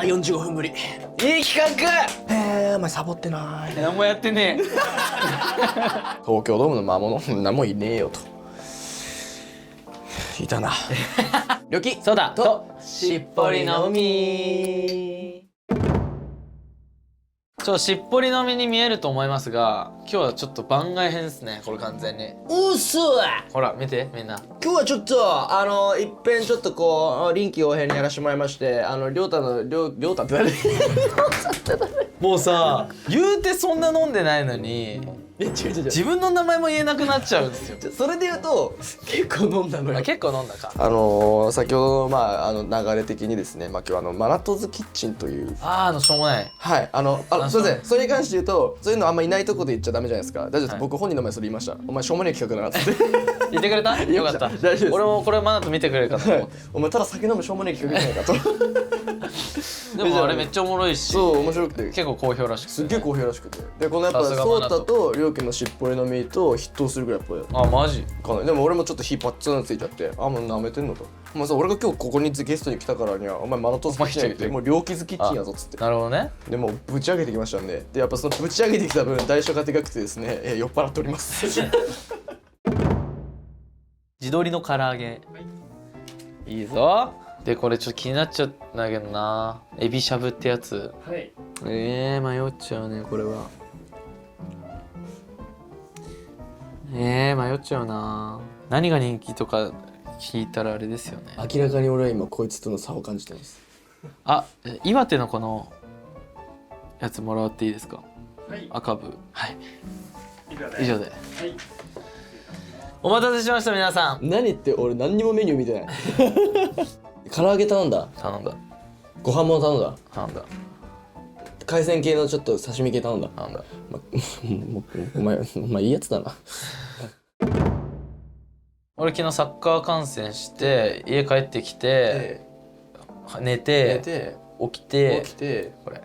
45分ぶり。いい企画。お前サボってない。何もやってねえ。東京ドームの魔物、何もいねえよと。いたな。りょきそうだとしっぽりのみ。しっぽりのみに見えると思いますが、今日はちょっと番外編ですね。これ完全に。うそ。ほら見てみんな。今日はちょっといっぺんちょっとこう臨機応変にやらせてもらいまして、りょうたって誰？もうさ、言うてそんな飲んでないのに違う。自分の名前も言えなくなっちゃうんですよ。それで言うと結構飲んだのよ。結構飲んだか。先ほど流れ的にですね、今日マナトズキッチンという、しょうもない。はいすいません、それに関して言うとそういうのあんまいないとこで言っちゃダメじゃないですか。大丈夫です、僕本人の前それ言いました。お前しょうもない企画だなっつって言ってくれた？よかった。大丈夫です。俺もこれマナと見てくれるかと思って。お前ただ酒飲むしょうもない企画じゃないかとでもあれめっちゃおもろいし、そう面白くて結構好評らしくて、すっげえ好評らしくて、でこのやっぱさすがソーマナトタとりょうきのしっぽりの実と筆頭するぐらいやっぱあ、マジ？かなり。でも俺もちょっと火パッツンついちゃって、もう舐めてんのと。お前さ、俺が今日ここにゲストに来たからにはお前マナトズキッチンやってもう両傷キッチンやぞっつって。なるほどね。でもうぶち上げてきましたんで、やっぱそのぶち上げてきた分代償がでかくてですね、酔っ払っております地鶏の唐揚げ、いいぞ。でこれちょっと気になっちゃうんだけどな、エビしゃぶってやつ。はい。迷っちゃうねこれは。迷っちゃうな。何が人気とか聞いたらあれですよね。明らかに俺は今こいつとの差を感じてます。岩手のこのやつもらっていいですか？はい。赤部。はい。以上で。はい。お待たせしました皆さん。何って俺何にもメニュー見てない唐揚げ頼んだ。頼んだ。ご飯も頼んだ。頼んだ。海鮮系のちょっと刺身系頼んだ。頼んだ。お前いいやつだな俺昨日サッカー観戦して家帰ってきて、寝て起きてこれ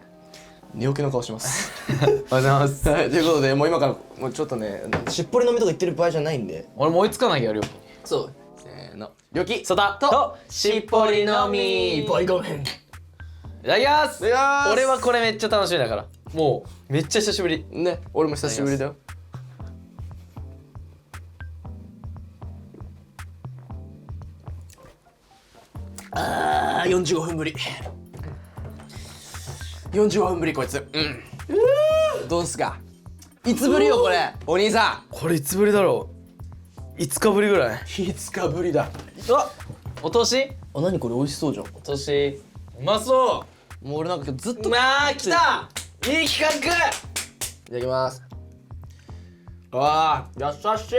寝起きの顔しますおはようございます。はい、ということでもう今からもうちょっとねしっぽり飲みとか言ってる場合じゃないんで、俺も追いつかなきゃ料理。そうせーの、りょきそだとしっぽりのみ。バイゴン編。いただきます。いただきます。俺はこれめっちゃ楽しみだから、もうめっちゃ久しぶり。ね、俺も久しぶりだよ。45分ぶり。45分ぶりこいつ。どうすか。いつぶりよこれ、お兄さこれいつぶりだろう。5日ぶりぐらい。ん。5日ぶりだ。お通し。何これ美味しそうじゃん。お通しうまそもう俺なんかずっと。う。来た、いい企画。いただきます。優しい。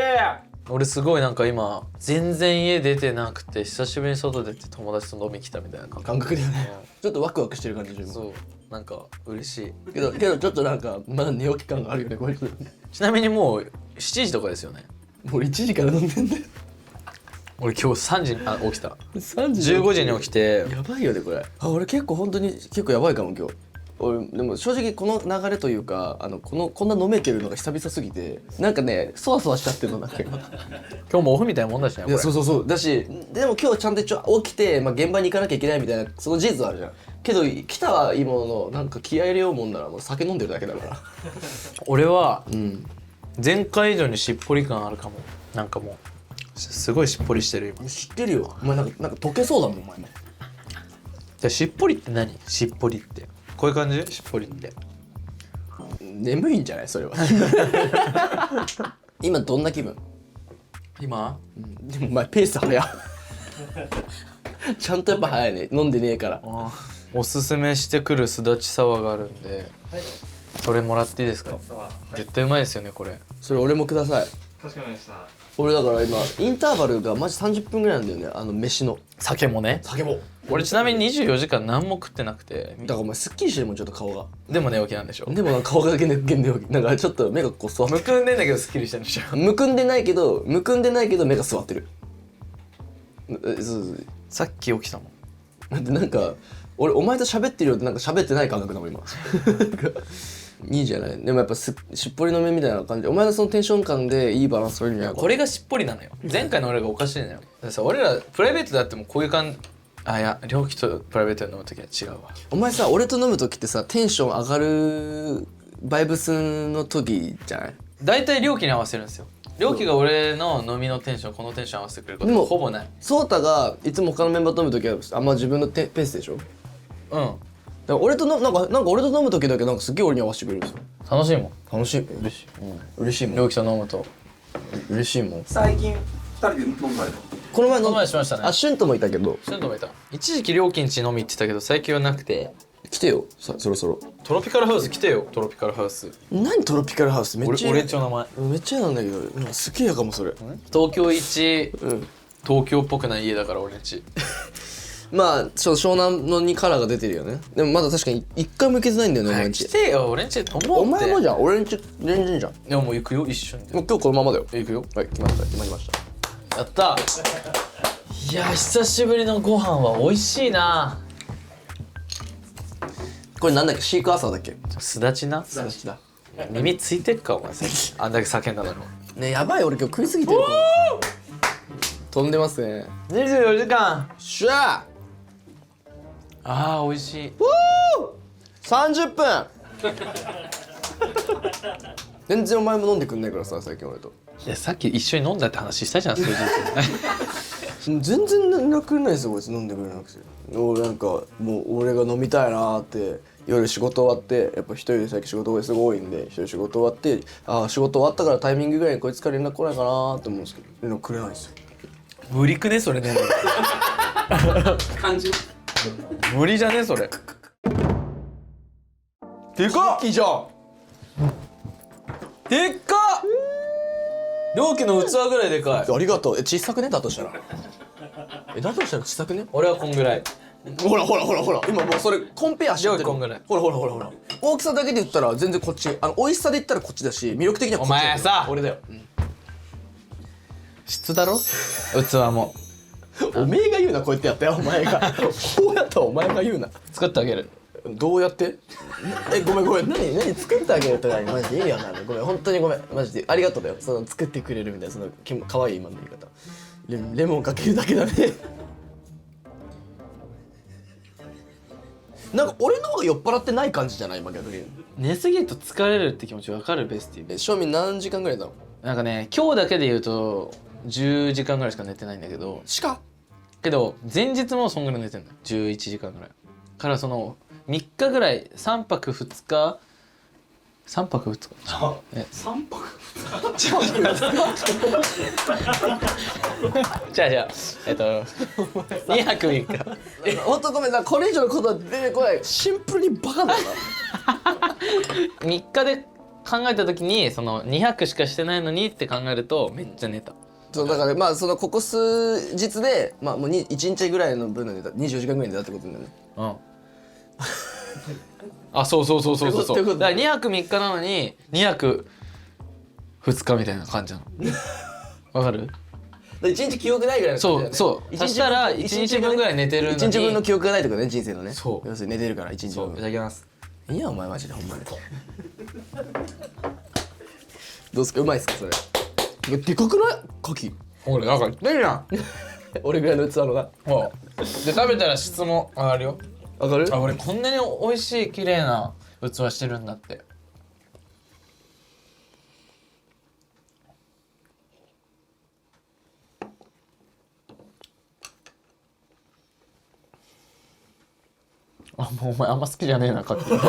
俺すごいなんか今全然家出てなくて久しぶりに外出て友達と飲み来たみたいな感感覚だよね。ちょっとワクワクしてる感じで。そう、なんか嬉しい。けどちょっとなんかまだ寝起き感があるよねこれ。ちなみにもう7時とかですよね。もう1時から飲んでんだよ。俺今日3時に起きた。3時15時に起きて。やばいよねこれ。俺結構本当に結構やばいかも今日。俺でも正直この流れというかこんな飲めてるのが久々すぎてなんかねそわそわしちゃってるのなんか今。今日もオフみたいなもんだしねこれ。いやそうだし、でも今日ちゃんと一応起きて、現場に行かなきゃいけないみたいなその事実はあるじゃん。けど来たはいいもののなんか気合い入れようもんならもう酒飲んでるだけだから俺はうん前回以上にしっぽり感あるかも。なんかもうすごいしっぽりしてる今。知ってるよお前。なんか溶けそうだもんお前も。じゃあしっぽりって何？しっぽりってこういう感じ？しっぽりって眠いんじゃないそれは今どんな気分？今？でもお前ペース早っちゃんとやっぱ早いね、飲んでねえから。おすすめしてくるすだちサワーがあるんで、それもらっていいですか？絶対うまいですよねこれ。それ俺もください。かしこまりました。俺だから今インターバルがマジ30分ぐらいなんだよね、飯の。酒もね。酒も。俺ちなみに24時間何も食ってなくて。だからお前すっきりしてるもんちょっと顔が。でも寝起きなんでしょ？でもなんか顔がだけ寝起きなんかちょっと目がこう座ってむくんでんだけどすっきりしてるんでしょ？むくんでないけど目が座ってる。そうさっき起きたもん。でなんか俺お前と喋ってるよってなんか喋ってない感覚だもん今いいじゃない。でもやっぱしっぽりの目みたいな感じでお前のそのテンション感でいいバランス取るにはこれがしっぽりなのよ。前回の俺がおかしいのよ。だからさ、俺らプライベートであってもこういう感あ、いや両機とプライベートで飲む時は違うわ。お前さ俺と飲む時ってさテンション上がるバイブスの時じゃない？大体両機に合わせるんですよ。両機が俺の飲みのテンション、このテンション合わせてくれることでもほぼない。ソータがいつも他のメンバーと飲む時はあんま自分のペースでしょ？だかうん、ら俺とのなんか俺と飲む時だけなんかすっげえ俺に合わせてくれるんですよ。楽しいもん。楽しい。嬉しい。嬉しいもん。両機と飲むと。嬉しいもん。最近2人で飲んだよ。この前この前しましたね。あ、シュンともいたけどシュンともいた。一時期料金地飲み行ってたけど最近はなくて。来てよそろそろ。トロピカルハウス来てよ。トロピカルハウス。何トロピカルハウスめっちゃ俺んちの名前。めっちゃ嫌なんだけどなんか好きやかもそれ。東京一うん。東京っぽくない家だから俺んち。まあ湘南のにカラーが出てるよね。でもまだ確かに一回も行けてないんだよねお前んち。来てよ俺んちと思うって。お前もじゃん俺んち全然じゃん。もでももう行くよ一瞬で。う今日このままだよ。行くよ。はい決まりました。やったいや久しぶりのご飯は美味しいな。これなんだっけシークワーサーだっけ？すだちな。すだちだ。耳ついてっかお前さっきあんだけ叫んだのに。ねやばい俺今日食いすぎてるから飛んでますね。24時間。しゃあー美味しい。30分全然お前も飲んでくんないからさ最近俺と。いやさっき一緒に飲んだって話したじゃん数日。全然連絡くれないですよこいつ飲んでくれなくて。俺なんかもう俺が飲みたいなーって夜仕事終わってやっぱ一人で最近仕事がすごい多いんで一人仕事終わって仕事終わったからタイミングぐらいにこいつから連絡来ないかなーって思うんですけど連絡くれないんですよ。無理くねそれね。感じ。無理じゃねそれ。でかっいいじゃん。でっかっ容器の器ぐらいでかい。ありがとう。小さくねだとしたらだとしたら小さくね。俺はこんぐらい。ほら今もうそれコンペアしちゃってる。量こんぐらい。ほら大きさだけで言ったら全然こっち美味しさで言ったらこっちだし魅力的にはこっちだよ。お前さ俺だよ、質だろ器も。おめえが言うなこうやってやったよお前がこうやったらお前が言うな。作ってあげる。どうやってごめん何作ってあげるとかマジで意味わかんないごめん本当にごめんマジでありがとうだよその作ってくれるみたいなそのかわいい今の言い方レモンかけるだけだねなんか俺の方が酔っ払ってない感じじゃない今逆に。寝すぎると疲れるって気持ち分かるベスティ。正味何時間ぐらいだろう。なんかね今日だけで言うと10時間ぐらいしか寝てないんだけどけど前日もそんぐらい寝てんの11時間ぐらいからその3日ぐらい3泊2日3泊2日3泊じゃあ2泊3日ほんとごめんなこれ以上のことは出てこない。シンプルにバカだよな3日で考えた時にその2泊しかしてないのにって考えるとめっちゃ寝た。そうだからまあそのここ数日でまあもう1日ぐらいの分の寝た24時間ぐらい寝たってことだよね。うんあそうってことだから2泊3日なのに2泊2日みたいな感じなのわかる1日記憶ないぐらいの感じだよね。そうそしたら1日分ぐらい寝てるのに1日分の記憶がないってことね人生のね。そう要するに寝てるから1日そう分。いただきます。いやお前マジでほんまにどうすかうまいっすかそれ。でかくない牡蠣ほらなんか言ってるじゃん俺ぐらいの器のがほらで食べたら質も上がるよ。わかる。あ俺こんなに美味しい綺麗な器してるんだって。あもうお前あんま好きじゃねえな牡蠣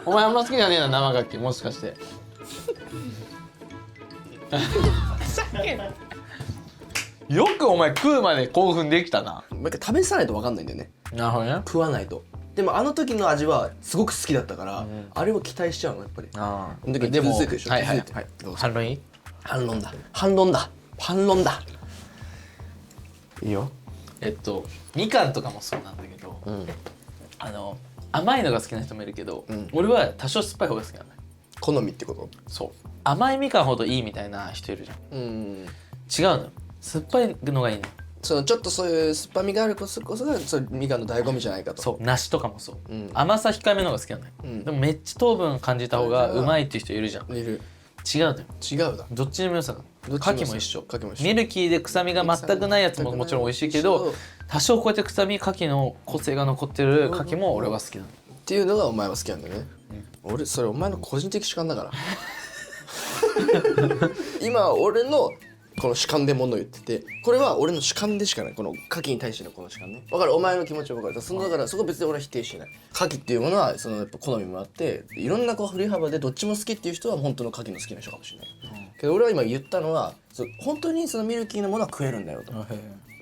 お前あんま好きじゃねえな生牡蠣もしかしてよくお前食うまで興奮できたな。もう一回試さないとわかんないんだよねなるほどね。食わないと。でもあの時の味はすごく好きだったから、あれを期待しちゃうのやっぱり。ああの時でも続くでしょ。はいはい続いてはいどうぞ反論いい？反論だいいよ。みかんとかもそうなんだけど、うん甘いのが好きな人もいるけど、ん俺は多少酸っぱい方が好きなんだよ。好みってこと。そう甘いみかんほどいいみたいな人いるじゃん。うん違うのよ酸っぱいのがいいの。そのちょっとそういう酸っぱみがあるこそがそれみかんの醍醐味じゃないかと。そう梨とかもそう、うん甘さ控えめの方が好きなんだよ、うんでもめっちゃ糖分感じた方がうまいっていう人いるじゃん。いる。違うのよ。違うだ。どっちにも良さがどっち牡蠣も一緒。牡蠣も一緒。ミルキーで臭みが全くないやつももちろん美味しいけど、多少こうやって臭み牡蠣の個性が残ってる牡蠣も俺は好きなの。っていうのがお前は好きなんだよね。俺それお前の個人的主観だから。今俺のこの主観でものを言ってて、これは俺の主観でしかない。この牡蠣に対してのこの主観ね。わかる、お前の気持ちはわかる。だからそこ別に俺は否定しない。牡蠣っていうものはそのやっぱ好みもあって、いろんなこう振り幅でどっちも好きっていう人は本当の牡蠣の好きな人かもしれない。けど俺は今言ったのは、本当にそのミルキーなものは食えるんだよと。だ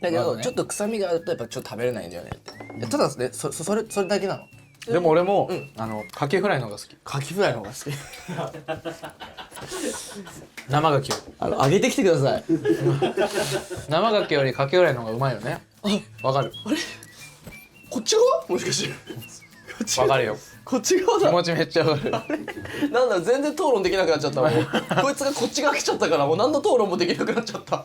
けど、ちょっと臭みがあるとやっぱちょっと食べれないんだよねって。ただね、それだけなの。でも俺も、カキフライの方が好き。カキフライの方が好き。生ガキよ揚げてきてください。生ガキよりカキフライの方がうまいよね。わかる。こっち側もしかして。わかるよ。こっち側だ。気持ちめっちゃわかる。なんだろう、全然討論できなくなっちゃったもう。こいつがこっち側来ちゃったからもう何の討論もできなくなっちゃった。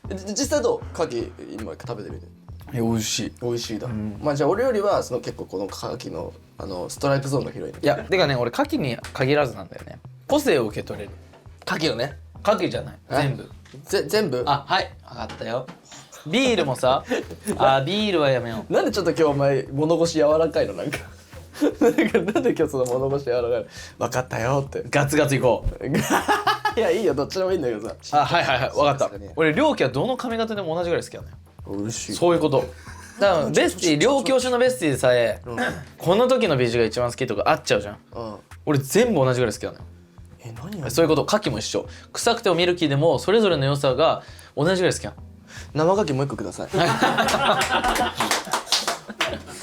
実際どう？カキ今食べてみて。美味しい。美味しいだ。まあじゃあ俺よりはその結構このカキのストライプゾーンが広いね。いやてかね、俺カキに限らずなんだよね。個性を受け取れる。カキのね。カキじゃない。全部。全部？あ、はい、分かったよ。ビールもさ、ビールはやめよう。なんでちょっと今日お前物腰柔らかいのなんか。なんで今日その物腰柔らかいの。分かったよって。ガツガツいこう。いやいいよ、どっちでもいいんだけどさ。はいはいはい、分かった。俺両家はどの髪型でも同じぐらい好きなのよ。嬉しい。そういうこと。だからベスティ両教種のベスティでさえ、この時のビジュが一番好きとかあっちゃうじゃん。俺全部同じぐらい好きなのよ。何や。そういうこと。牡蠣も一緒。臭くてもミルキーでもそれぞれの良さが同じぐらい好きなの。生牡蠣もう一個ください。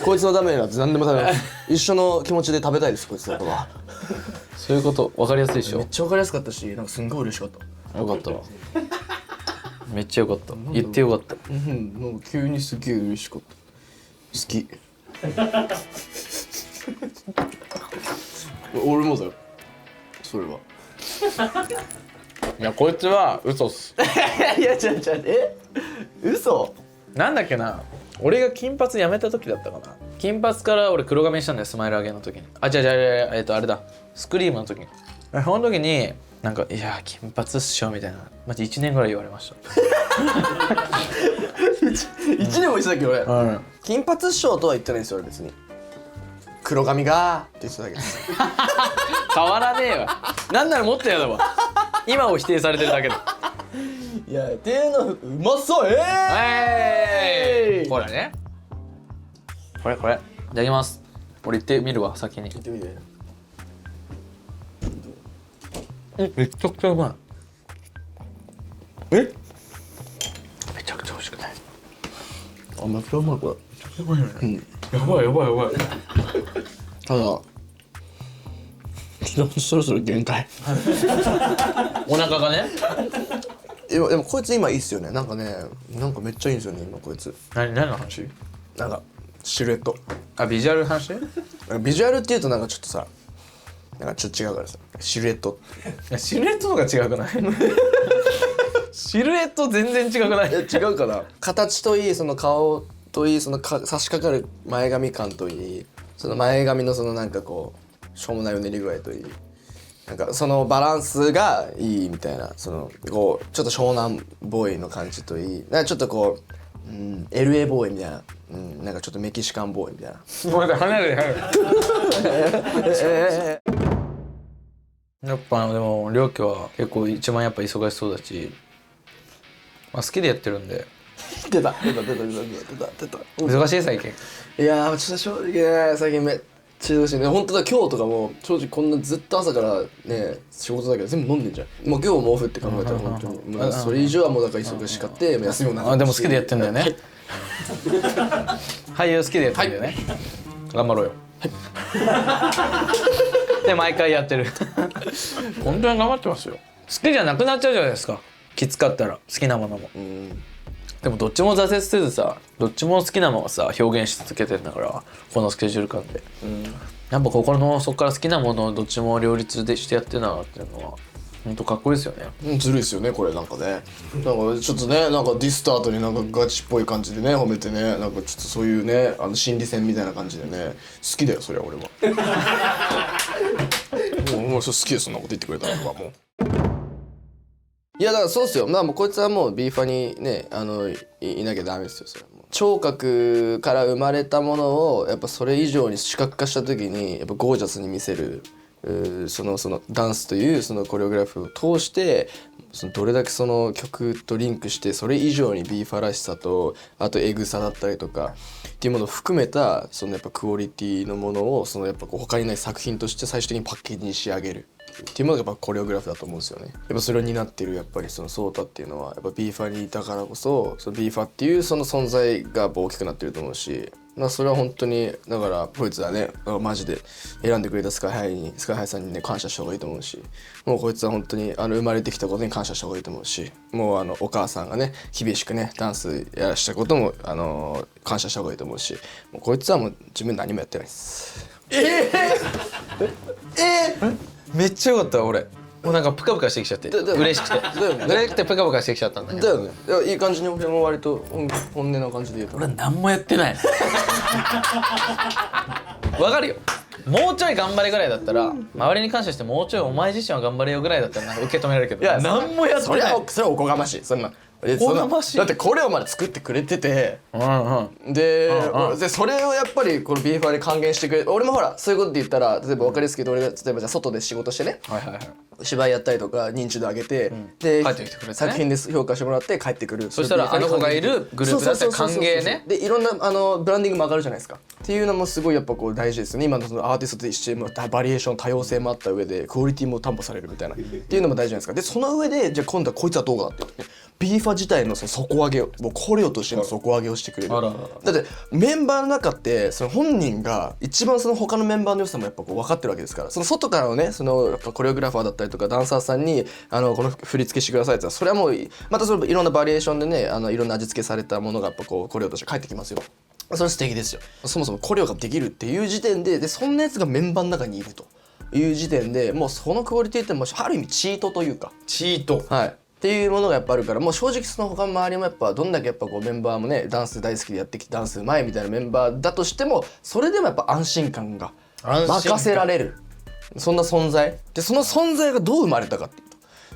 こいつのためには何でも食べます。一緒の気持ちで食べたいです、こいつのことは。そういうこと。分かりやすいでしょ。めっちゃ分かりやすかったし、なんかすんごい嬉しかった。よかったわ。めっちゃよかった。言ってよかった。なんか急にすげえ嬉しかった。好き。俺もだよ。それは。いやこいつは嘘っす。いや嘘？なんだっけな。俺が金髪やめた時だったかな。金髪から俺黒髪にしたんだよ、スマイル上げの時に。あれだ、スクリームの時に。その時になんか「いや金髪っしょ」みたいなマジ1年ぐらい言われました。1年も言ってたっけ俺。金髪師匠とは言ってないんですよ俺別に。黒髪がって言ってただけです。変わらねえわ。なんならもっとやだわ。今を否定されてるだけだ。いやっていうのうまそう。ほらね。これいただきます。俺言ってみるわ先に。言ってみて。めちゃくちゃうまい。めちゃくちゃ美味しくない？めっちゃうまいこれ。やばい。ただそろそろ限界。お腹がね。でもこいつ今いいっすよね。なんかめっちゃいいんですよね今こいつ。何の話？なんかシルエット。あ、ビジュアルの話？ビジュアルっていうとなんかちょっとさ、なんかちょっと違うからさ、シルエット。いやシルエットの方が違くない？シルエット全然違くない？違うかな。形といいその顔といいその差し掛かる前髪感といい、その前髪のそのなんかこうしょうもないうねり具合といい、なんかそのバランスがいいみたいな、そのこうちょっと湘南ボーイの感じといい、なんかちょっとこう、LA ボーイみたいな、なんかちょっとメキシカンボーイみたいな。ごめんなさい、離れて。やっぱでも両家は結構一番やっぱ忙しそうだし、好きでやってるんで。出た。忙しい最近。いやーちょっと正直ね最近めっちゃ忙しいね。本当だ、今日とかも正直こんなずっと朝からね仕事だけど全部飲んでんじゃん。もう今日もオフって考えたら本当にもうそれ以上はもうだから忙しかって休みもなかったし。でも好きでやってんだよね。俳優好きでやってんだよね。頑張ろうよ。で毎回やってる。本当に頑張ってますよ。好きじゃなくなっちゃうじゃないですか、きつかったら。好きなものも。でもどっちも挫折せずさ、どっちも好きなものをさ表現し続けてんだから、このスケジュール感で、やっぱ心の底から好きなものをどっちも両立でしてやってるなっていうのは本当かっこいいですよね。ずるいですよねこれ。なんかね、なんかちょっとね、なんかディスタートになんかガチっぽい感じでね褒めてね、なんかちょっとそういうね心理戦みたいな感じでね、好きだよそれは俺は。もう好きです、そんなこと言ってくれたら僕はもう。いやだからそうっすよ。まあもうこいつはもう B ファにねいなきゃダメですよ。それはもう聴覚から生まれたものをやっぱそれ以上に視覚化した時にやっぱゴージャスに見せるそのダンスというそのコレオグラフィーを通してどれだけその曲とリンクしてそれ以上に B ファらしさとあとエグさだったりとかっていうものを含めたそのやっぱクオリティのものをそのやっぱこう他にない作品として最終的にパッケージに仕上げるっていうものがやっぱコレオグラフだと思うんですよね。やっぱそれを担ってるやっぱりそのソータっていうのはやっぱ B ファにいたからこそその B ファっていうその存在がやっぱ大きくなってると思うし。まあそれは本当にだからこいつはねマジで選んでくれたスカイハイさんにね感謝した方がいいと思うしもうこいつは本当に生まれてきたことに感謝した方がいいと思うしもうお母さんがね厳しくねダンスやらしたことも感謝した方がいいと思うしもうこいつはもう自分何もやってないです。めっちゃよかった俺もうなんかプカプカしてきちゃって嬉しくて嬉しくてプカプカしてきちゃったんだけどだよね。いやいい感じに俺も割と本音な感じで言うと俺何もやってないわかるよもうちょい頑張れぐらいだったら周りに感謝してもうちょいお前自身は頑張れよぐらいだったらなんか受け止められるけど何もやってないそれはおこがましいそんなおこがましいだってこれをまで作ってくれててうんでうんそれをやっぱりこの B ファに還元してくれ俺もほらそういうことで言ったら例えば分かりやすく言うと俺が例えばじゃあ外で仕事してねはいはいはい芝居やったりとか認知度上げて、で帰ってきてくれてね作品で評価してもらって帰ってくるそしたらあの子がいるグループだったら歓迎ねでいろんなブランディングも上がるじゃないですかっていうのもすごいやっぱこう大事ですよね今のそのアーティストとしてもバリエーション多様性もあった上でクオリティも担保されるみたいなっていうのも大事じゃないですかでその上でじゃあ今度はこいつはどうかって言ってビーファ自体のその底上げをもうコレオとしての底上げをしてくれるあらららだってメンバーの中ってその本人が一番その他のメンバーの良さもやっぱこう分かってるわけですからその外からのねそのやっぱコレオグラファーだったりとかダンサーさんにこの振り付けしてくださいって言ったらそれはもうまたそれいろんなバリエーションでねいろんな味付けされたものがやっぱこうコレオとして返ってきますよそれ素敵ですよそもそもコレオができるっていう時点でそんなやつがメンバーの中にいるという時点でもうそのクオリティってもうある意味チートというかチートはいっていうものがやっぱあるからもう正直その他の周りもやっぱどんだけやっぱこうメンバーもねダンス大好きでやってきてダンスうまいみたいなメンバーだとしてもそれでもやっぱ安心感が任せられるそんな存在でその存在がどう生まれたかっていうと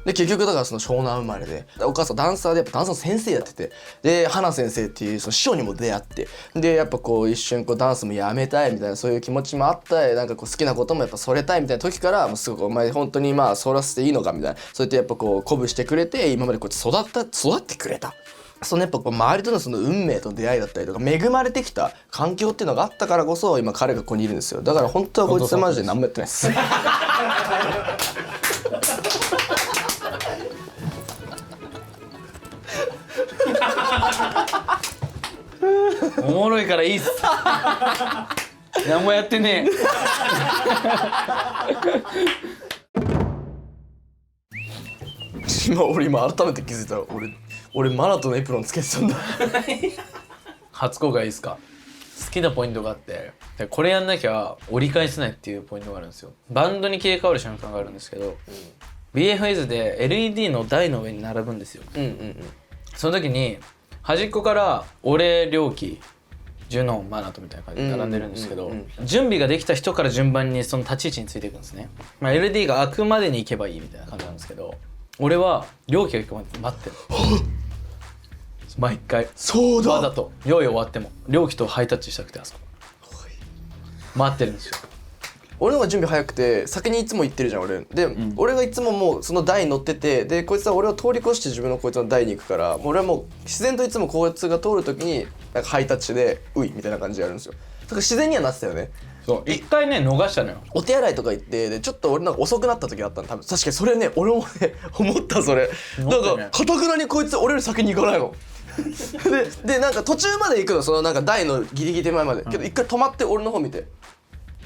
で結局だからその湘南生まれでお母さんダンサーでやっぱダンサーの先生やっててで花先生っていうその師匠にも出会ってでやっぱこう一瞬こうダンスもやめたいみたいなそういう気持ちもあったりなんかこう好きなこともやっぱそれたいみたいな時からもうすごくお前本当にまあそらせていいのかみたいなそうやってやっぱこう鼓舞してくれて今までこうやって育ってくれた。そのやっぱこう周りとのその運命との出会いだったりとか恵まれてきた環境っていうのがあったからこそ今彼がここにいるんですよだから本当はこいつマジで何もやってないですおもろいからいいっす何もやってね今改めて気づいたら俺マナトのエプロンつけてたんだ初公開いいっすか好きなポイントがあってでこれやんなきゃ折り返せないっていうポイントがあるんですよバンドに切り替わる瞬間があるんですけど、BFS で LED の台の上に並ぶんですよ、その時に端っこから俺良樹ジュノンマナトみたいな感じで並んでるんですけど、準備ができた人から順番にその立ち位置についていくんですね、LED が開くまでに行けばいいみたいな感じなんですけど俺は良樹が行くまで待ってる毎回そうだわざと用意終わっても良樹とハイタッチしたくてあそこ待ってるんですよ俺の方が準備早くて先にいつも行ってるじゃん俺で、俺がいつももうその台に乗っててでこいつは俺を通り越して自分のこいつの台に行くからもう俺はもう自然といつもこいつが通る時になんかハイタッチでういみたいな感じでやるんですよだから自然にはなってたよねそう一回ね逃したのよお手洗いとか行ってでちょっと俺なんか遅くなった時あったの多分確かにそれね俺もね思ったそれ、思ったねなんか堅くなにこいつ俺より先に行かないのでなんか途中まで行くのそのなんか台のギリギリ手前まで、けど一回止まって俺の方見て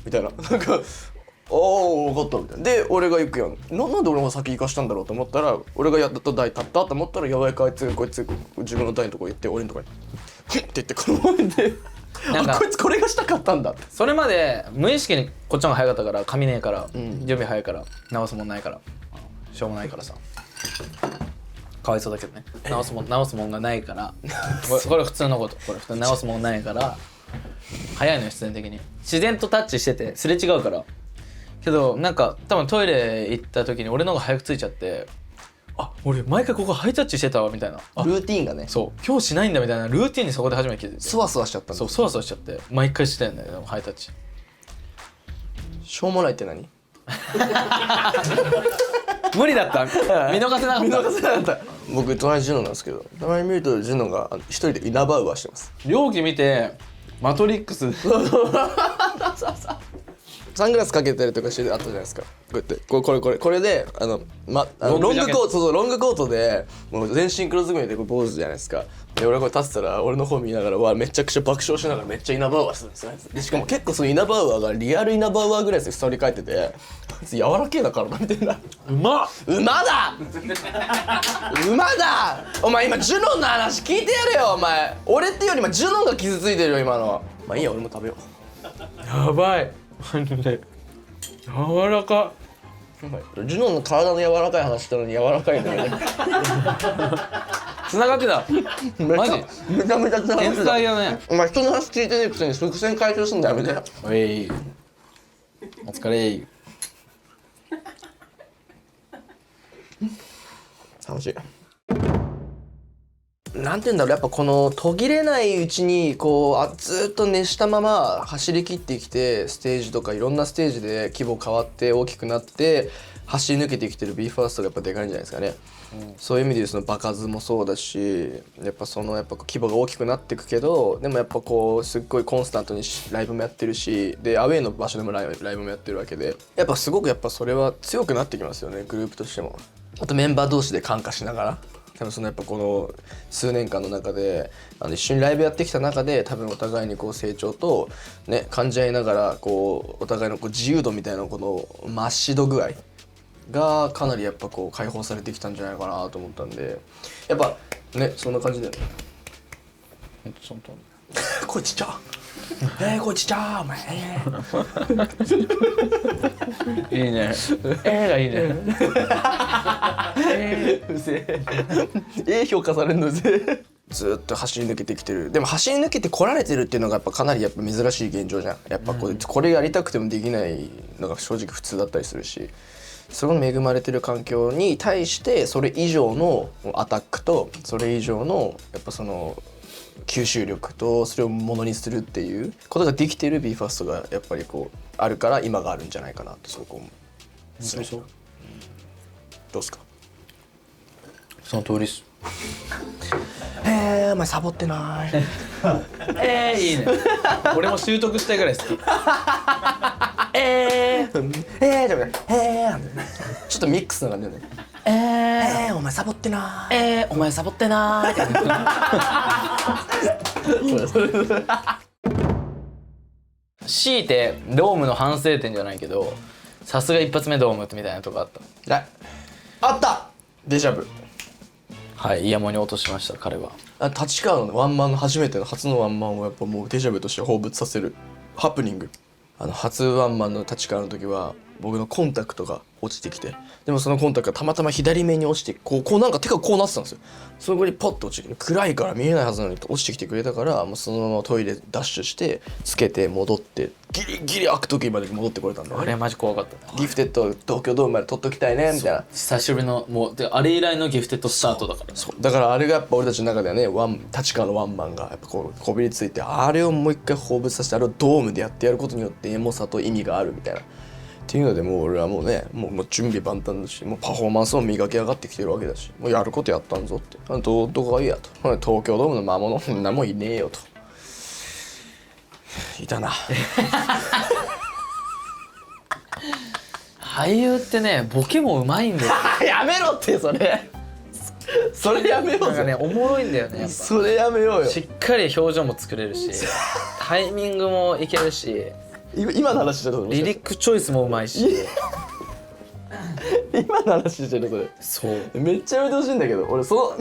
みたいななんか「おー分かった」みたいなで俺が行くやんなんで俺が先行かしたんだろうと思ったら俺がやっと台立ったと思ったらやばいかあいつこいつ自分の台のとこ行って俺のとこに「フッ」って言ってこのままでなんかあこいつこれがしたかったんだってそれまで無意識にこっちの方が早かったから髪ねえから、準備早いから直すもんないからしょうもないからさかわいそうだけどね直すもんがないからこれ普通のことこれ普通に直すもんないから早いのよ必然的に自然とタッチしててすれ違うからけどなんか多分トイレ行った時に俺の方が早く着いちゃってあ俺毎回ここハイタッチしてたわみたいな、あルーティンがねそう今日しないんだみたいなルーティンにそこで初めて気づいて、そわそわしちゃったんだ。そうそわそわしちゃって毎回してたんだよでもハイタッチ。しょうもないって何？無理だった見逃せなかった見逃せなかった。僕隣ジュノなんですけど、たまに見るとジュノが一人でイナバウアーしてます。容器見てマトリックスサングラスかけたりとかしてあったじゃないですか。こうやってこれでロングコート、そうロングコートでもう全身黒ずくめでこう坊主じゃないですか。で俺これ立ってたら俺の方見ながらわめちゃくちゃ爆笑しながらめっちゃイナバウアーするんですよ。でしかも結構そのイナバウアーがリアルイナバウアーぐらいですよ。ストーリー書いてて柔らけえな体みたいな。馬だ馬だ。お前今ジュノンの話聞いてやれよお前。俺っていうよりもジュノンが傷ついてるよ今の。まあいいや俺も食べよう。やばいマジで柔らか。ジュノンの体の柔らかい話したのに柔らかいんだよね。繋がってたマジめちゃめちゃ繋がって天た。才だね。お前人の話聞いてねえくせに伏線回収すんだよやめて。おいお疲れ。楽しい。なんて言うんだろう、やっぱこの途切れないうちにこうずっと熱したまま走り切ってきて、ステージとかいろんなステージで規模変わって大きくなって走り抜けてきてる BE:FIRST がやっぱでかいんじゃないですかね。そういう意味でその場数もそうだし、やっぱそのやっぱ規模が大きくなっていくけど、でもやっぱこうすっごいコンスタントにライブもやってるし、でアウェイの場所でもライブもやってるわけで、やっぱすごくやっぱそれは強くなってきますよね、グループとしても。あとメンバー同士で感化しながら。多分そのやっぱこの数年間の中で一緒にライブやってきた中で多分お互いにこう成長とね感じ合いながらこうお互いのこう自由度みたいなこのマッシ度具合がかなりやっぱこう解放されてきたんじゃないかなと思ったんで、やっぱねそんな感じだよね。その通こいちっちゃこいちっちゃお前りいいねがいいねうぜえ評価されるのうぜずっと走り抜けてきてる。でも走り抜けて来られてるっていうのがやっぱかなりやっぱ珍しい現状じゃん。やっぱこれやりたくてもできないのが正直普通だったりするし、その恵まれてる環境に対してそれ以上のアタックとそれ以上のやっぱその吸収力とそれをものにするっていうことができてる BE:FIRST がやっぱりこうあるから今があるんじゃないかなとすごく思う。そうどうすか？その通りっす。お前サボってないいいね俺も習得したいぐらい好き。じゃあちょっとミックスな感じだよね。お前サボってないお前サボってなー強いてドームの反省点じゃないけど、さすが一発目ドームみたいなとこあった。あったデジャブ。はい、イヤモニ落としました彼は。立川のワンマンの初めての初のワンマンをやっぱもうデジャブとして放物させるハプニング。初ワンマンの立川の時は僕のコンタクトが落ちてきて、でもそのコンタクトがたまたま左目に落ちてこうなんか手がこうなってたんですよ。そこにポッと落ちてきて、暗いから見えないはずなのに落ちてきてくれたから、もうそのままトイレダッシュしてつけて戻ってギリギリ開く時まで戻ってこれたんだよね。あれマジ怖かった。ギフテッド東京ドームまで取っときたいねみたいな。久しぶりのもうであれ以来のギフテッドスタートだから。そうだからあれがやっぱ俺たちの中ではね立川のワンマンがやっぱこうこびりついて、あれをもう一回放物させてあれをドームでやってやることによってエモさと意味があるみたいなっていうので、もう俺はもうねもう準備万端だし、もうパフォーマンスも磨き上がってきてるわけだし、もうやることやったんぞって、どこがいいやと、東京ドームの魔物そんなもんいねえよといたな俳優ってねボケもうまいんだよやめろってそれやめようぜ。なんかねおもろいんだよねやっぱ。それやめようよ。しっかり表情も作れるしタイミングもいけるし今の話してるそれリリックチョイスもうまいし今の話してるそれ。そうめっちゃやめてほしいんだけど、俺そ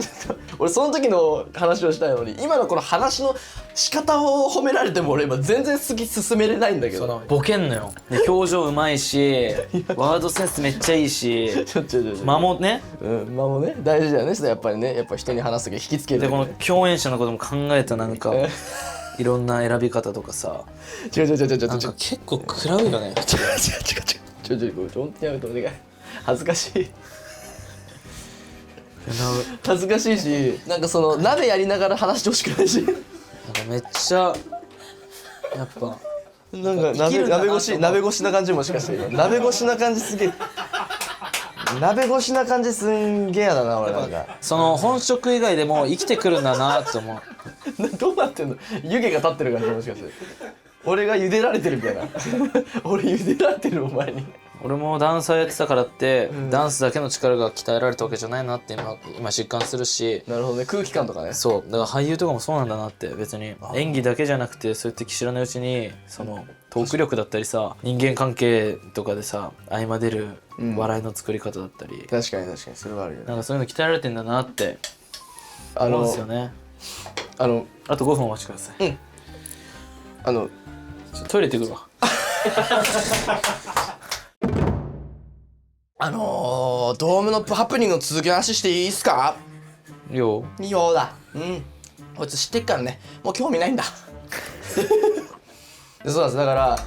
の時の話をしたいのに、今のこの話の仕方を褒められても俺今全然進めれないんだけど。そのボケんのよ。で表情うまいしワードセンスめっちゃいいし間もね、間もね大事だよね。やっぱりね、やっぱ人に話す時引きつける、でこの共演者のことも考えたなんかいろんな選び方とかさ、違うなんか結構食らうよね。違う本当にやめてお願い。恥ずかしい恥ずかしいし、なんかその鍋やりながら話してほしくないし、なんかめっちゃやっぱなんか生きるんだな鍋越しな感じもしかして今鍋越しな感じすげえ鍋越しな感じすんげえやだな俺なんかその本職以外でも生きてくるんだなって思う。どうなってんの湯気が立ってる感じもしかして俺が茹でられてるみたいな俺茹でられてるお前に俺もダンサーやってたからって、ダンスだけの力が鍛えられたわけじゃないなって今実感するし、なるほどね空気感とかねそうだから俳優とかもそうなんだなって。別に演技だけじゃなくてそうやって知らないうちにそのトーク力だったりさ、人間関係とかでさ合間出る笑いの作り方だったり、確かにそれはあるよねなんかそういうの鍛えられてんだなって思うんですよね。あと5分お待ちください。トイレ行ってくるわ。ドームのハプニングの続きの話していいっすか？よいいよだ。こいつ知ってっからね、もう興味ないんだ。でそうなんです。だから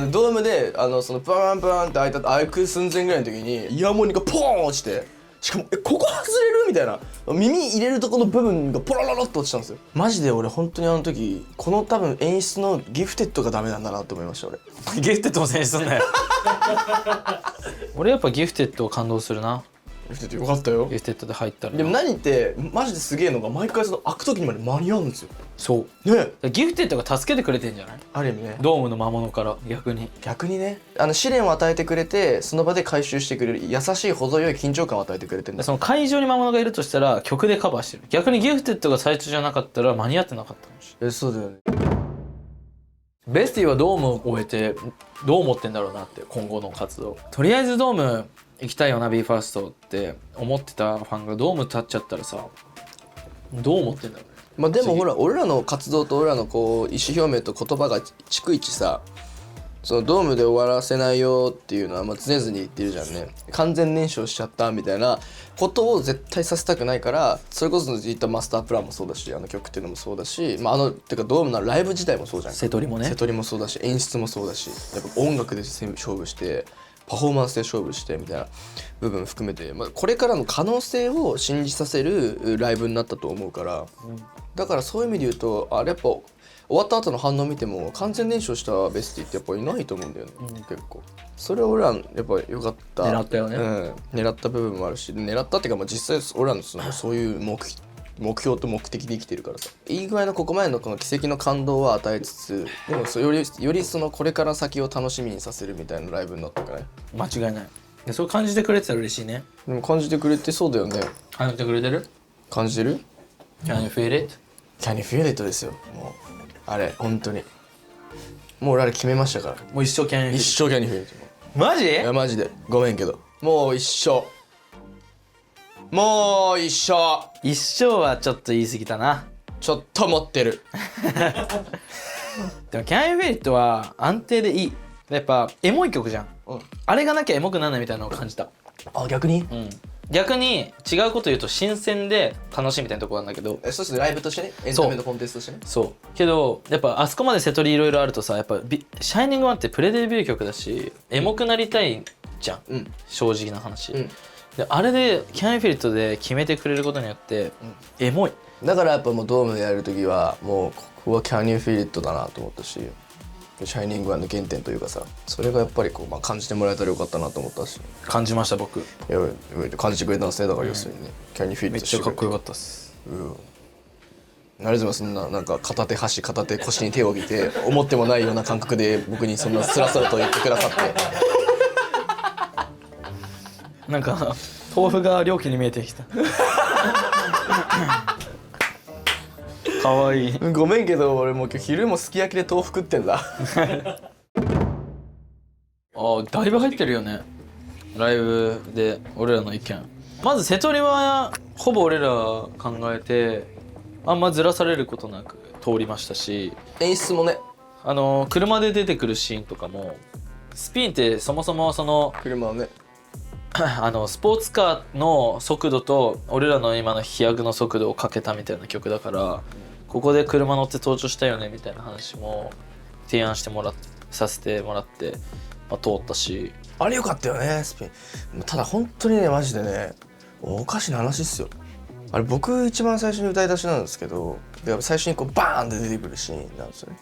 ドームでそのバーンバーンって開く寸前ぐらいの時にイヤモニがポーン落ちて、しかもここ外れるみたいな、耳入れるとこの部分がポロロロっと落ちたんですよ。マジで俺本当にあの時この多分演出のギフテッドがダメなんだなって思いました俺。ギフテッドも選出すんなよ。俺やっぱギフテッドを感動するな。ギフテッドよかったよ。ギフテッドで入ったら。でも何ってマジですげえのが毎回その開く時にまで間に合うんですよそうね。ギフテッドが助けてくれてんじゃない？ある意味ね。ドームの魔物から逆にね、試練を与えてくれてその場で回収してくれる優しい程よい緊張感を与えてくれてるんだ。その会場に魔物がいるとしたら曲でカバーしてる。逆にギフテッドが最初じゃなかったら間に合ってなかったかもしれない。そうだよね。ベスティはドームを終えてどう思ってんだろうなって。今後の活動とりあえずドーム行きたいよな BE:FIRST って思ってたファンがドーム立っちゃったらさどう思ってんだろうね。まあでもほら俺らの活動と俺らのこう意思表明と言葉が逐一さ、そのドームで終わらせないよっていうのはまあ常々言ってるじゃんね。完全燃焼しちゃったみたいなことを絶対させたくないから、それこそ言ったマスタープランもそうだし、あの曲っていうのもそうだし、まあてかドームのライブ自体もそうじゃん。瀬戸りもね。瀬戸りもそうだし演出もそうだし、やっぱ音楽で勝負してパフォーマンスで勝負してみたいな部分含めて、まあ、これからの可能性を信じさせるライブになったと思うから、だからそういう意味で言うとあれやっぱ終わった後の反応見ても完全燃焼したベスティってやっぱいないと思うんだよね、結構それは俺らやっぱ良かった。狙ったよね、狙った部分もあるし、狙ったっていうかまあ実際俺らのそういう目標と目的で生きてるからさ、いい具合のここまでのこの奇跡の感動は与えつつ、でもよりそのこれから先を楽しみにさせるみたいなライブになったからね。間違いない。そう感じてくれてたら嬉しいね。でも感じてくれてそうだよね。感じてくれてる？感じてる？ Can you feel it? Can you feel it ですよ。もうあれ本当にもう俺あれ決めましたから。もう一生 Can you feel it? 一生 Can you feel it。マジ？いやマジでごめんけどもう一生一生はちょっと言い過ぎたな。ちょっと持ってる。でも Can you feel it は安定でいい。やっぱエモい曲じゃん、あれがなきゃエモくならないみたいなのを感じた。あ逆に？逆に違うこと言うと新鮮で楽しいみたいなところなんだけど、そうですね、ライブとしてね、エンタメのコンテンツとしてね。そうけどやっぱあそこまで瀬戸りいろいろあるとさ、やっぱシャイニングワンってプレデビュー曲だしエモくなりたいじゃん、正直な話、であれでキャンフィルトで決めてくれることによって、エモい。だからやっぱもうドームでやるときはもうここは Can You Feel It だなと思ったし、シャイニングワンの原点というかさ、それがやっぱりこう、まあ、感じてもらえたらよかったなと思ったし。感じました僕。いや感じてくれたんですね。だから要するにね、Can You Feel It めっちゃかっこよかったっす。ありがとうございます。なんか片手箸片手腰に手を置いて思ってもないような感覚で僕にそんなスラスラと言ってくださって。なんか豆腐が料金に見えてきた。かわいい。ごめんけど俺もう今日昼もすき焼きで豆腐食ってんだ。だいぶ入ってるよねライブで俺らの意見。まず瀬戸りはほぼ俺ら考えてあんまずらされることなく通りましたし、演出もね、車で出てくるシーンとかも、スピンってそもそもその車をねスポーツカーの速度と俺らの今の飛躍の速度をかけたみたいな曲だから、ここで車乗って登場したよねみたいな話も提案させてもらって、まあ、通ったし、あれよかったよねスピン。ただ本当にねマジでねおかしな話っすよ。あれ僕一番最初に歌い出しなんですけど、で最初にこうバーンって出てくるシーンなんですよね。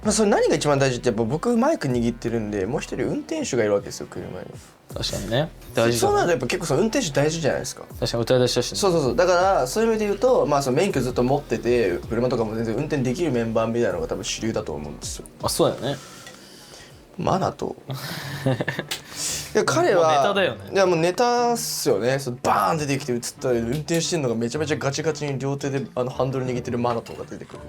まあ、それ何が一番大事ってやっぱ僕マイク握ってるんでもう一人運転手がいるわけですよ車に。確かにね大事だね。そうなるとやっぱ結構その運転手大事じゃないですか。確かに歌い出しだしね。そうだからそういう意味で言うと、まあ、その免許ずっと持ってて車とかも全然運転できるメンバーみたいなのが多分主流だと思うんですよ。あそうだよね。マナといや彼はもうネタだよね。いやもうネタっすよね。そのバーン出てきて映ったら運転してるのがめちゃめちゃガチガチに両手でハンドル握ってるマナトが出てくる。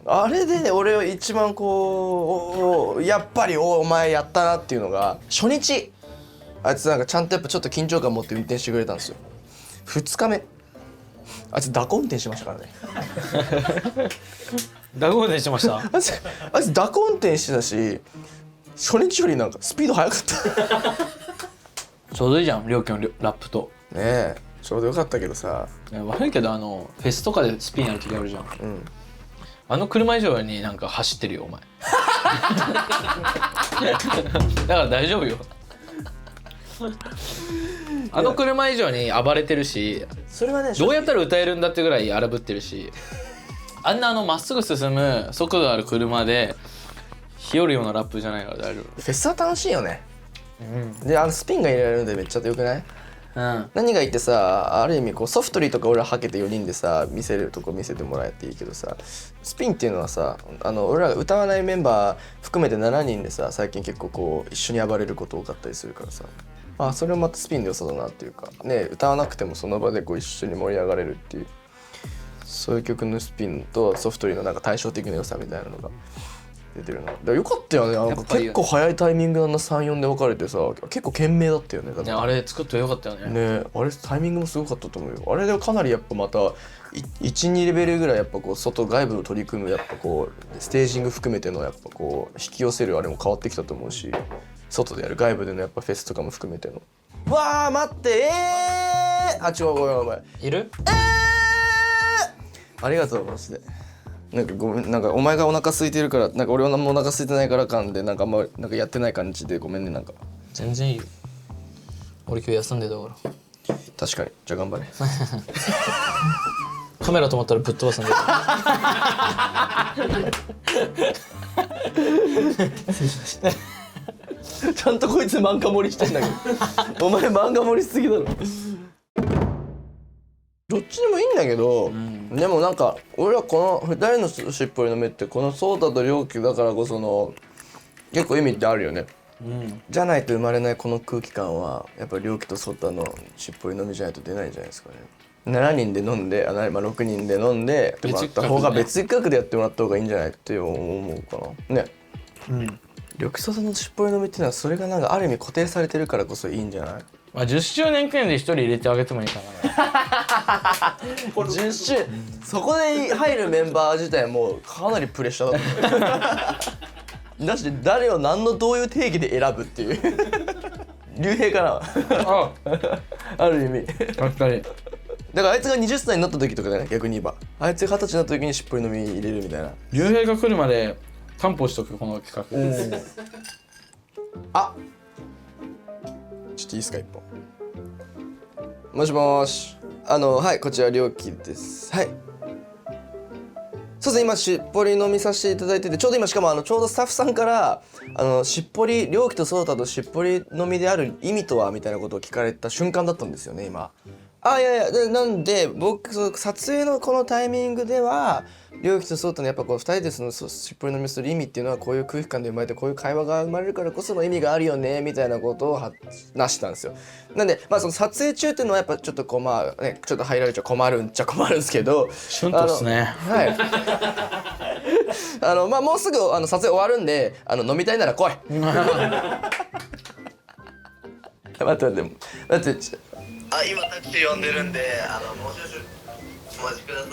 あれで俺は一番こうやっぱりお前やったなっていうのが初日あいつなんかちゃんとやっぱちょっと緊張感持って運転してくれたんですよ。2日目あいつ蛇行運転しましたからねダゴ運転してましたあいつ蛇行運転してたし初日よりなんかスピード速かったちょうどいいじゃん両家のラップと。ねえちょうどよかったけどさ。悪いけどフェスとかでスピンやる時あるじゃん。うん車以上になんか走ってるよお前だから大丈夫よ車以上に暴れてるしそれはねどうやったら歌えるんだってぐらい荒ぶってるしまっすぐ進む速度ある車で日和るようなラップじゃないから大丈夫。フェスは楽しいよね。でスピンが入れられるんでめっちゃよくない？うん何がいいってさある意味こうソフトリーとか俺らはけて4人でさ見せるとこ見せてもらえていいけどさスピンっていうのはさ俺らが歌わないメンバー含めて7人でさ最近結構こう一緒に暴れること多かったりするからさそれもまたスピンの良さだなっていうかね歌わなくてもその場でこう一緒に盛り上がれるっていうそういう曲のスピンとソフトリーのなんか対照的な良さみたいなのが出てるな。だからよかったよね。なんか結構早いタイミングで3、4で分かれてさ結構懸命だったよね。いやあれ作ってよかったよね。ねあれタイミングもすごかったと思うよ。あれでかなりやっぱまた1、2レベルぐらいやっぱこう外部を取り組むやっぱこうステージング含めてのやっぱこう引き寄せるあれも変わってきたと思うし外でやる外部でのやっぱフェスとかも含めてのわー待って違うごめんごめんいるありがとうマジで。なんかごめんなんかお前がお腹空いてるからなんか俺は何もお腹空いてないから感でなんかあんまなんかやってない感じでごめんねなんか。全然いいよ俺今日休んでたから。確かにじゃあ頑張れカメラ止まったらぶっ飛ばすんでちゃんとこいつ漫画盛りしてんだけどお前漫画盛りしすぎだろ。どっちでもいいんだけど、でもなんか俺はこの2人のしっぽりの目ってこのソータと良樹だからこその結構意味ってあるよね。じゃないと生まれないこの空気感はやっぱ良樹とソータのしっぽり飲みじゃないと出ないんじゃないですかね。7人で飲んで6人で飲んでやってもらった方が別企画でやってもらった方がいいんじゃないって思うかなね。緑ソータのしっぽり飲みっていうのはそれがなんかある意味固定されてるからこそいいんじゃない？まあ10周年記念で1人入れてあげてもいいかな10周そこで入るメンバー自体もうかなりプレッシャーだっただし誰を何のどういう定義で選ぶっていう竜兵かなある意味確かに。だからあいつが20歳になった時とかね逆に言えばあいつが20歳になった時にしっぽり飲み入れるみたいな。竜兵が来るまで担保しとくこの企画。あちょっといいですか一本。もしもーしはいこちら良樹です。はいそうですね今しっぽり飲みさせていただいててちょうど今しかもちょうどスタッフさんからしっぽり良樹とソータとしっぽり飲みである意味とはみたいなことを聞かれた瞬間だったんですよね今。いやなんで僕撮影のこのタイミングでは良樹とソータのやっぱこう2人でしっぽり飲みする意味っていうのはこういう空気感で生まれてこういう会話が生まれるからこその意味があるよねみたいなことを話したんですよ。なんでその撮影中っていうのはやっぱちょっとこうねちょっと入られちゃ困るんですけどシュンとっすね。はいもうすぐ撮影終わるんで飲みたいなら来い待って今タクシー呼んでるんでもう少々お待ちくださ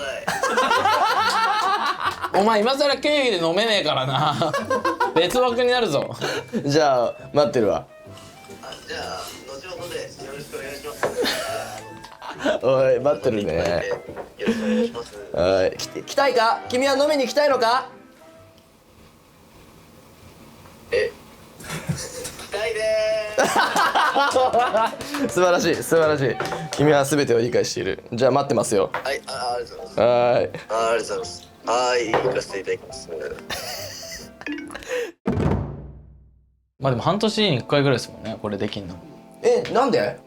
お前今更経費で飲めねえからな別枠になるぞ。いじゃあ待ってるわ。じゃあ後ほどでよろしくお願いします。おい待ってるね。よろしくお願いします。はい来たいか君は飲みに来たいのか。来たいでーす。素晴らしい素晴らしい。君は全てを理解している。じゃあ待ってますよ。はい、ありがとうございます。はーい。ありがとうございます。はい、行かせていただきます。まあでも半年に1回ぐらいですもんねこれできんの。なんで？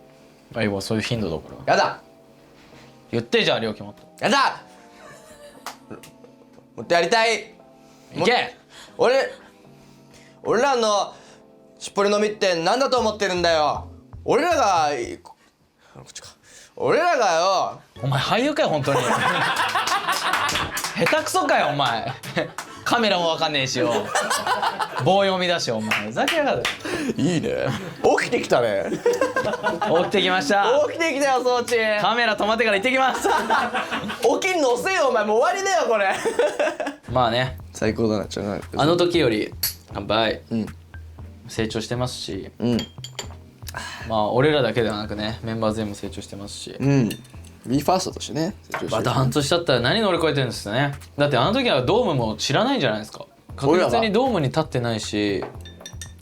あいいわそういう頻度だからやだ言ってじゃあ料金もっとやだもっとやりたい。いけ。俺らのしっぽり飲みって何だと思ってるんだよ。俺らがよ。お前俳優かよ本当に下手くそかよお前カメラもわかんねえしよ棒読みだしお前ふざけやがる。いいね。起きてきたね。起きてきました起きてきたよ装置。カメラ止まってから行ってきます起きんの遅えよお前。もう終わりだよこれ。まあね最高だな。あの時より乾杯、うん成長してますしうんまあ俺らだけではなくねメンバー全部成長してますし、うんビーファーストとしてね成長してるまた半年経ったら何乗り越えてるんですね。だってあの時はドームも知らないんじゃないですか。確実にドームに立ってないし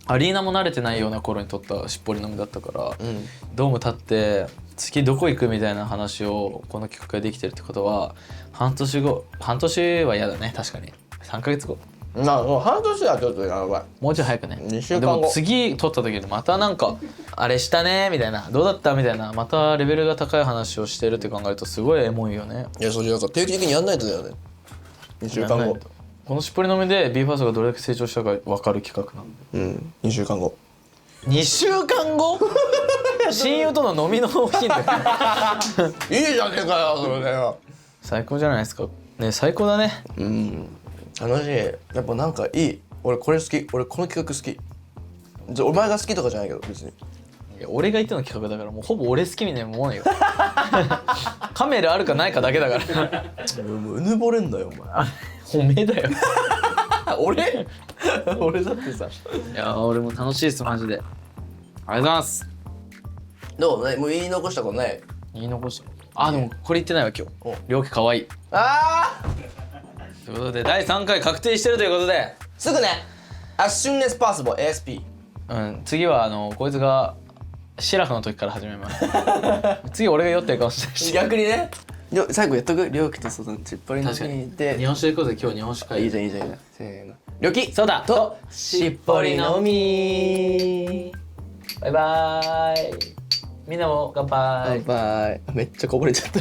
アリーナも慣れてないような頃に撮ったしっぽり飲みだったから、ドーム立って次どこ行くみたいな話をこの企画ができてるってことは半年は嫌だね。確かに3ヶ月後もう半年はちょっとやばい。もうちょい早くね。 2週間後でも次撮った時にまたなんかあれしたねみたいなどうだったみたいなまたレベルが高い話をしてるって考えるとすごいエモいよね。いやそうなんか定期的にやんないとだよね。2週間後。このしっぽり飲みで BE:FIRST がどれだけ成長したか分かる企画なんで。2週間後。2週間後親友との飲みの日でいいじゃねえかよそれだよ。最高じゃないですかね。最高だね。楽しい。やっぱなんかいい。俺これ好き。俺この企画好き。お前が好きとかじゃないけど別に。いや俺が言っての企画だからもうほぼ俺好きみたいなもんよカメラあるかないかだけだからもううぬぼれんだよお前。褒めだよ俺俺だってさ。いや俺も楽しいですマジで。ありがとうございます。どうねもう言い残したことない。言い残したあでもこれ言ってないわ今日。両家かわいいあということで第3回確定してるということで、すぐね As soon as possible ASP。次はこいつがシラフの時から始めます次俺が酔ってるかもしれないし逆にね。最後やっとく。りょうきとそのちっぽりの確かにに行って日本酒で行こうぜ今日日本酒会。いいじゃんいいじゃんいいじゃん。せーの。りょうきそうだとしっぽりのみ。バイバーイ。みんなも乾杯。バイバイ。めっちゃこぼれちゃった。